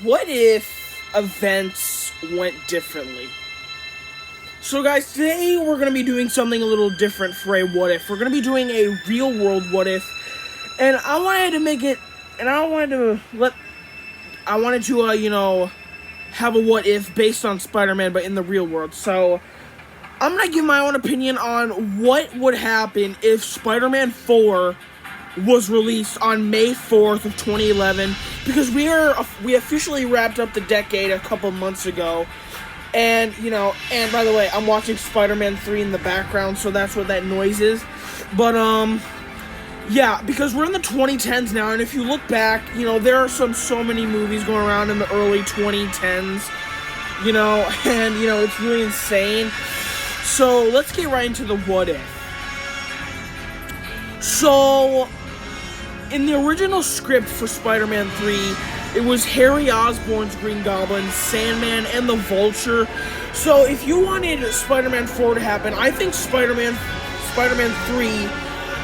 what if events went differently? So guys, today we're going to be doing something a little different for a what if. We're going to be doing a real world what if. And I wanted to make it, and I wanted to, have a what if based on Spider-Man, but in the real world. So, I'm going to give my own opinion on what would happen if Spider-Man 4 was released on May 4th of 2011, because we officially wrapped up the decade a couple months ago. And, and by the way, I'm watching Spider-Man 3 in the background, so that's what that noise is. But, yeah, because we're in the 2010s now, and if you look back, there are so many movies going around in the early 2010s, and, it's really insane. So, let's get right into the what if. So, in the original script for Spider-Man 3, it was Harry Osborn's Green Goblin, Sandman, and the Vulture. So, if you wanted Spider-Man 4 to happen, I think Spider-Man 3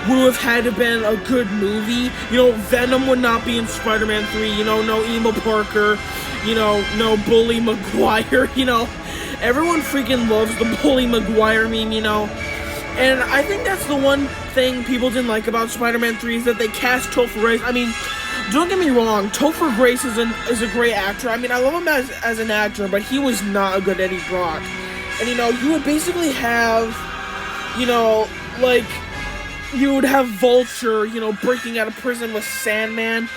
would have had to been a good movie. Venom would not be in Spider-Man 3, no Emo Parker, no Bully Maguire, Everyone freaking loves the Bully Maguire meme, And I think that's the one thing people didn't like about Spider-Man 3 is that they cast Topher Grace. I mean, don't get me wrong, Topher Grace is a great actor. I mean, I love him as an actor, but he was not a good Eddie Brock. And, you would basically have, you would have Vulture, breaking out of prison with Sandman.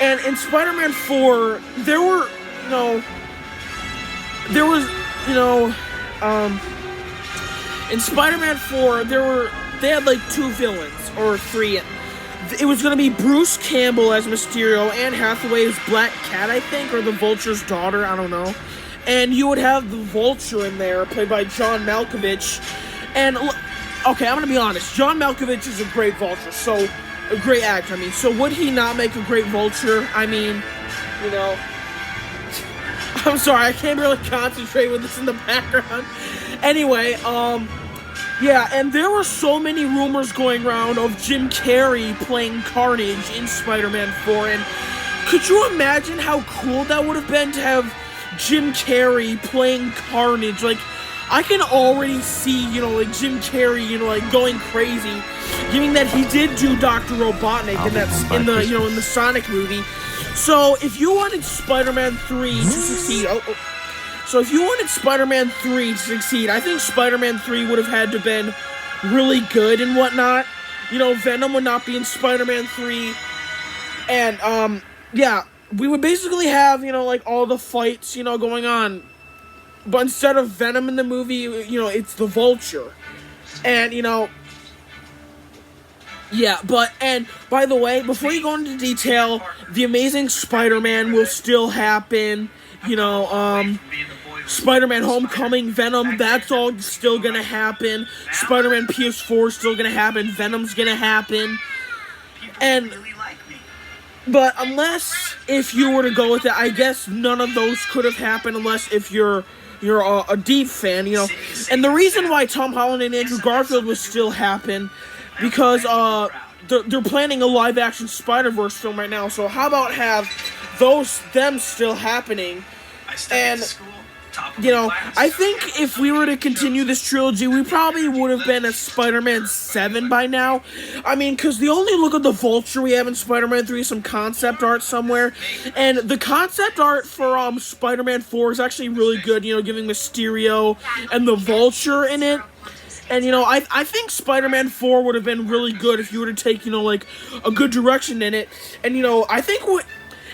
And in Spider-Man 4, in Spider-Man 4, they had like two villains, or three. It was going to be Bruce Campbell as Mysterio, Anne Hathaway as Black Cat, I think, or the Vulture's daughter, I don't know. And you would have the Vulture in there, played by John Malkovich. And okay, I'm going to be honest. John Malkovich is a great Vulture, so a great actor. So would he not make a great Vulture? I'm sorry, I can't really concentrate with this in the background. Anyway, yeah, and there were so many rumors going around of Jim Carrey playing Carnage in Spider-Man 4, and could you imagine how cool that would have been to have Jim Carrey playing Carnage? I can already see, Jim Carrey, going crazy, given that he did do Dr. Robotnik in the Sonic movie. So, if you wanted Spider-Man 3 to succeed, I think Spider-Man 3 would have had to been really good and whatnot. Venom would not be in Spider-Man 3. And, yeah, we would basically have, all the fights, going on. But instead of Venom in the movie, it's the Vulture. And, yeah, and by the way, before you go into detail, The Amazing Spider-Man will still happen. Spider-Man Homecoming, Venom, that's all still gonna happen. Spider-Man PS4 is still gonna happen. Venom's gonna happen. But unless if you were to go with it, I guess none of those could have happened unless if you're a deep fan, And the reason why Tom Holland and Andrew Garfield would still happen, because they're planning a live-action Spider-Verse film right now. So how about have them still happening? And I think if we were to continue this trilogy, we probably would have been at Spider-Man 7 by now. Because the only look at the Vulture we have in Spider-Man 3 is some concept art somewhere. And the concept art for Spider-Man 4 is actually really good, giving Mysterio and the Vulture in it. And, I think Spider-Man 4 would have been really good if you were to take, a good direction in it. And, I think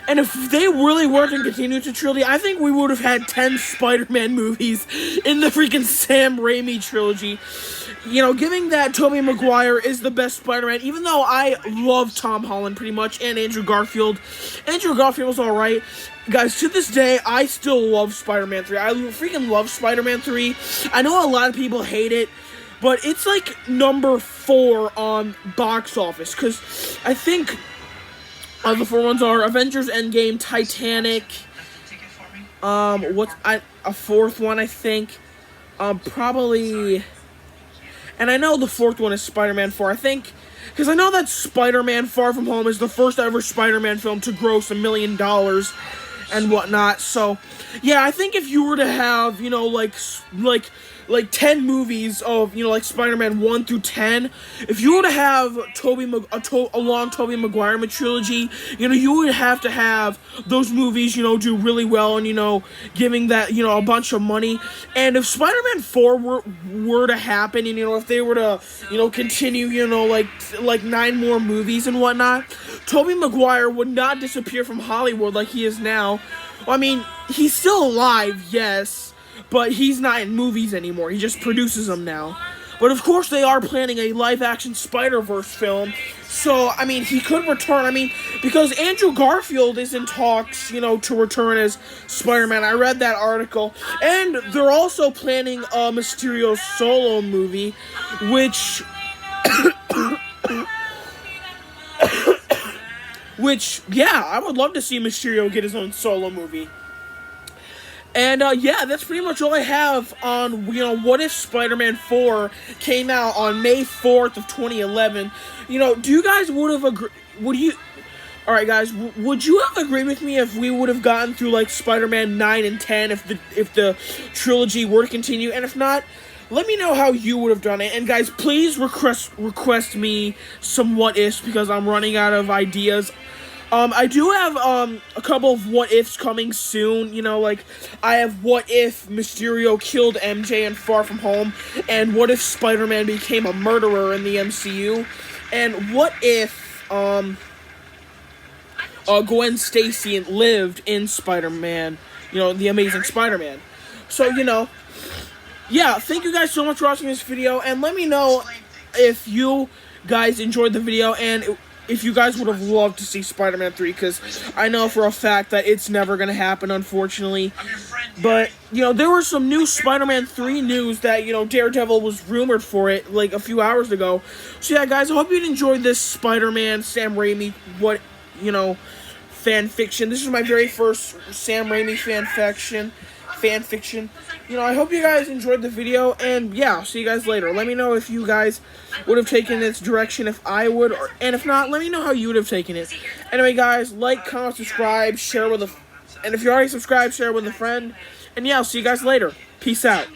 and if they really were to continue to trilogy, I think we would have had 10 Spider-Man movies in the freaking Sam Raimi trilogy. Giving that Tobey Maguire is the best Spider-Man, even though I love Tom Holland pretty much, and Andrew Garfield. Andrew Garfield was alright. Guys, to this day, I still love Spider-Man 3. I freaking love Spider-Man 3. I know a lot of people hate it, but it's number 4 on box office, because I think the 4 ones are Avengers Endgame, Titanic, a fourth one, I think, probably, and I know the fourth one is Spider-Man 4, I think, because I know that Spider-Man Far From Home is the first ever Spider-Man film to gross $1 million, and whatnot. So, yeah, I think if you were to have, you know, like 10 movies of, you know, like Spider-Man 1 through 10, if you were to have a long Tobey Maguire trilogy, you know, you would have to have those movies, you know, do really well and, you know, giving that, you know, a bunch of money. And if Spider-Man 4 were to happen, and, you know, if they were to, you know, continue, you know, like 9 more movies and whatnot, Tobey Maguire would not disappear from Hollywood like he is now. Well, I mean, he's still alive, yes, but he's not in movies anymore. He just produces them now. But of course they are planning a live-action Spider-Verse film, so, I mean, he could return. I mean, because Andrew Garfield is in talks, you know, to return as Spider-Man. I read that article. And they're also planning a Mysterio solo movie, which... which, yeah, I would love to see Mysterio get his own solo movie. And, yeah, that's pretty much all I have on, you know, what if Spider-Man 4 came out on May 4th of 2011. You know, do you guys alright guys, would you have agreed with me if we would have gotten through, like, Spider-Man 9 and 10 if the trilogy were to continue? And if not, let me know how you would have done it. And guys, please request me some what ifs because I'm running out of ideas. I do have, a couple of what-ifs coming soon, you know, like, I have what if Mysterio killed MJ in Far From Home, and what if Spider-Man became a murderer in the MCU, and what if, Gwen Stacy lived in Spider-Man, you know, The Amazing Spider-Man. So, you know, yeah, thank you guys so much for watching this video, and let me know if you guys enjoyed the video, and if you guys would have loved to see Spider-Man 3, because I know for a fact that it's never going to happen, unfortunately. But, you know, there was some new Spider-Man 3 news that, you know, Daredevil was rumored for it, like, a few hours ago. So, yeah, guys, I hope you enjoyed this Spider-Man, Sam Raimi, fan fiction. This is my very first Sam Raimi fan fiction. You know, I hope you guys enjoyed the video, and yeah, I'll see you guys later. Let me know if you guys would have taken this direction if I would, and if not, let me know how you would have taken it. Anyway, guys, like, comment, subscribe, share with and if you already subscribed, share with a friend, and yeah, I'll see you guys later. Peace out.